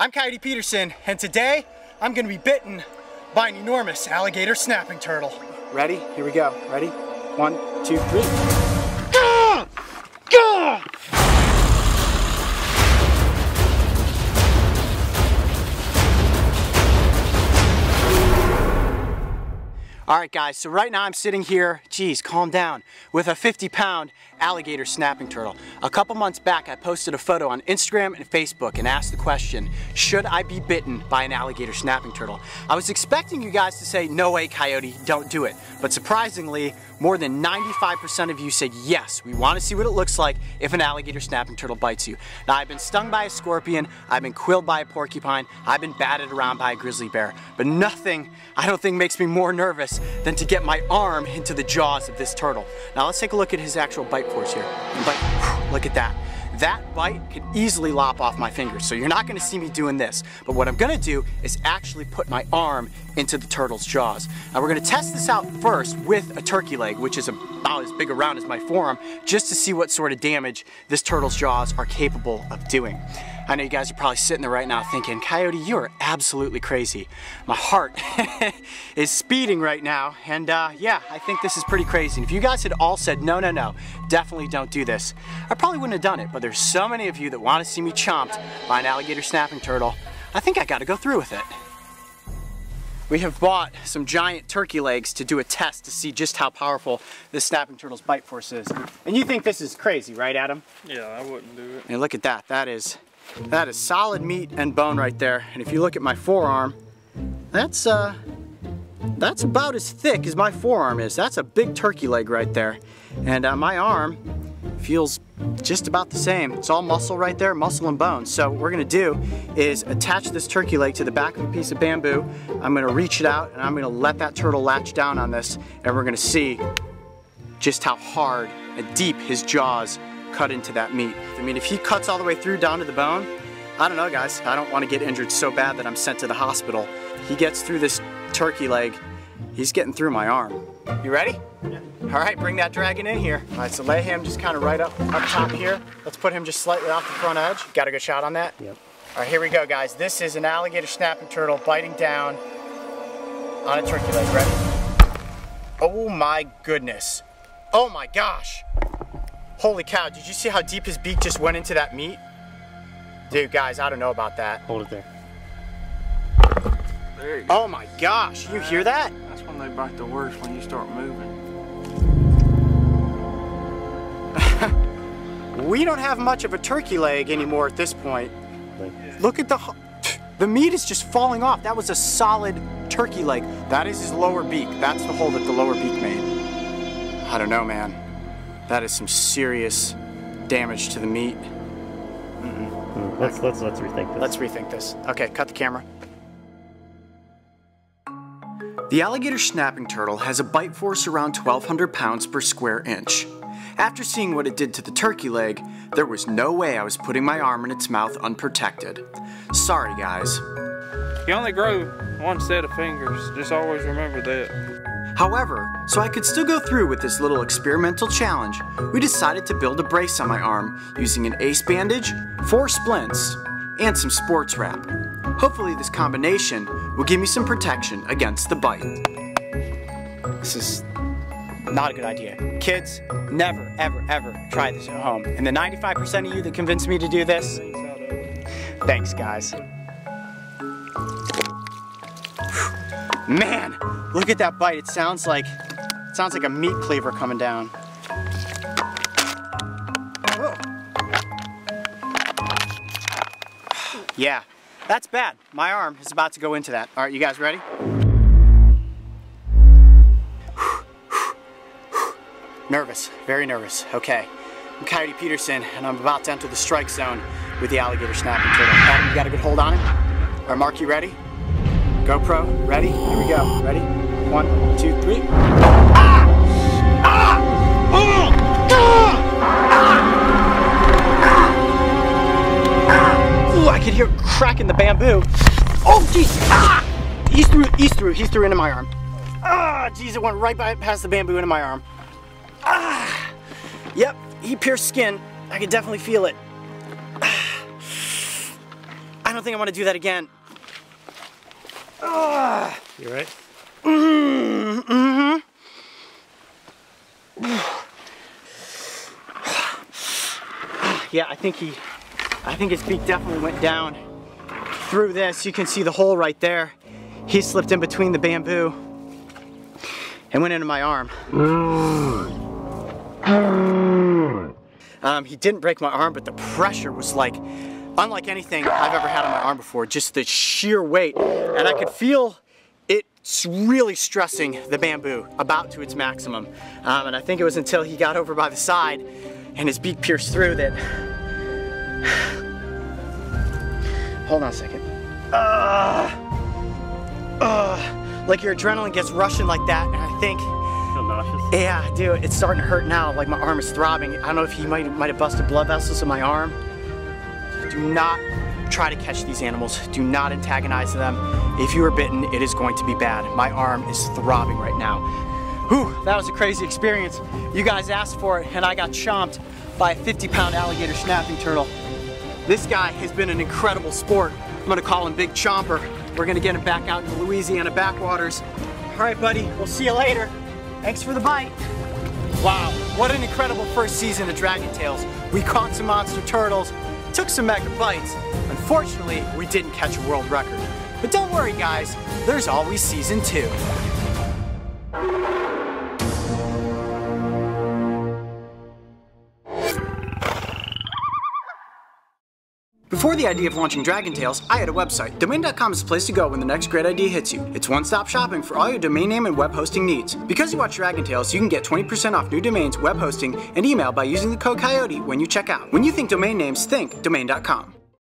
I'm Coyote Peterson, and today I'm going to be bitten by an enormous alligator snapping turtle. Ready? Here we go. Ready? 1, 2, 3. Gah! Gah! All right, guys, so right now I'm sitting here, geez, calm down, with a 50-pound alligator snapping turtle. A couple months back, I posted a photo on Instagram and Facebook and asked the question, should I be bitten by an alligator snapping turtle? I was expecting you guys to say, no way, Coyote, don't do it. But surprisingly, more than 95% of you said, yes, we want to see what it looks like if an alligator snapping turtle bites you. Now, I've been stung by a scorpion, I've been quilled by a porcupine, I've been batted around by a grizzly bear, but nothing, I don't think, makes me more nervous than to get my arm into the jaws of this turtle. Now, let's take a look at his actual bite force here. Look at that. That bite could easily lop off my fingers, so you're not going to see me doing this. But what I'm going to do is actually put my arm into the turtle's jaws. Now we're going to test this out first with a turkey leg, which is about as big around as my forearm, just to see what sort of damage this turtle's jaws are capable of doing. I know you guys are probably sitting there right now thinking, Coyote, you are absolutely crazy. My heart is speeding right now, and yeah, I think this is pretty crazy. And if you guys had all said, no, no, no, definitely don't do this, I probably wouldn't have done it, but there's so many of you that want to see me chomped by an alligator snapping turtle, I think I got to go through with it. We have bought some giant turkey legs to do a test to see just how powerful this snapping turtle's bite force is. And you think this is crazy, right, Adam? Yeah, I wouldn't do it. And look at that. That is solid meat and bone right there. And if you look at my forearm, that's about as thick as my forearm is. That's a big turkey leg right there. And my arm feels just about the same. It's all muscle right there, muscle and bone. So what we're gonna do is attach this turkey leg to the back of a piece of bamboo. I'm gonna reach it out and I'm gonna let that turtle latch down on this, and we're gonna see just how hard and deep his jaws cut into that meat. I mean, if he cuts all the way through down to the bone, I don't know, guys. I don't want to get injured so bad that I'm sent to the hospital. He gets through this turkey leg, he's getting through my arm. You ready? Yeah. All right, bring that dragon in here. All right, so lay him just kind of right up top here. Let's put him just slightly off the front edge. Got a good shot on that? Yep. All right, here we go, guys. This is an alligator snapping turtle biting down on a turkey leg. Ready? Oh my goodness. Oh my gosh. Holy cow, did you see how deep his beak just went into that meat? Dude, guys, I don't know about that. Hold it there. There you go. Oh my gosh, you hear that? That's when they bite the worst, when you start moving. We don't have much of a turkey leg anymore at this point. Look at the meat is just falling off. That was a solid turkey leg. That is his lower beak. That's the hole that the lower beak made. I don't know, man. That is some serious damage to the meat. Let's rethink this. Let's rethink this. Okay, cut the camera. The alligator snapping turtle has a bite force around 1,200 pounds per square inch. After seeing what it did to the turkey leg, there was no way I was putting my arm in its mouth unprotected. Sorry, guys. You only grow one set of fingers. Just always remember that. However, so I could still go through with this little experimental challenge, we decided to build a brace on my arm using an ace bandage, 4 splints, and some sports wrap. Hopefully this combination will give me some protection against the bite. This is not a good idea. Kids, never, ever, ever try this at home. And the 95% of you that convinced me to do this, thanks, guys. Man, look at that bite. It sounds like a meat cleaver coming down. Whoa. Yeah, that's bad. My arm is about to go into that. All right, you guys ready? Nervous, very nervous. Okay, I'm Coyote Peterson, and I'm about to enter the strike zone with the alligator snapping turtle. Adam, you got a good hold on him? All right, Mark, you ready? GoPro, ready? Here we go. Ready? 1, 2, 3. Ah! Ah! Oh! Ah! Ah! Ooh, I could hear crack in the bamboo. Oh, jeez! Ah! He's through into my arm. Ah, jeez, it went right past the bamboo into my arm. Ah! Yep, he pierced skin. I can definitely feel it. I I don't think I want to do that again. You right? Mm-hmm. Yeah, I think his beak definitely went down through this. You can see the hole right there. He slipped in between the bamboo and went into my arm. He didn't break my arm, but the pressure was like unlike anything I've ever had on my arm before. Just the sheer weight, and I could feel it's really stressing the bamboo about to its maximum. And I think it was until he got over by the side and his beak pierced through that. Hold on a second. Like your adrenaline gets rushing like that, and I think, Feel nauseous? yeah, dude, it's starting to hurt now. Like my arm is throbbing. I don't know if he might have busted blood vessels in my arm. Do not try to catch these animals. Do not antagonize them. If you are bitten, it is going to be bad. My arm is throbbing right now. Whew, that was a crazy experience. You guys asked for it, and I got chomped by a 50-pound alligator snapping turtle. This guy has been an incredible sport. I'm gonna call him Big Chomper. We're gonna get him back out in the Louisiana backwaters. All right, buddy, we'll see you later. Thanks for the bite. Wow, what an incredible first season of Dragon Tales. We caught some monster turtles, took some mega bites. Unfortunately, we didn't catch a world record. But don't worry, guys, there's always season 2. Before the idea of launching Dragon Tales, I had a website. Domain.com is the place to go when the next great idea hits you. It's one-stop shopping for all your domain name and web hosting needs. Because you watch Dragon Tales, you can get 20% off new domains, web hosting, and email by using the code Coyote when you check out. When you think domain names, think Domain.com.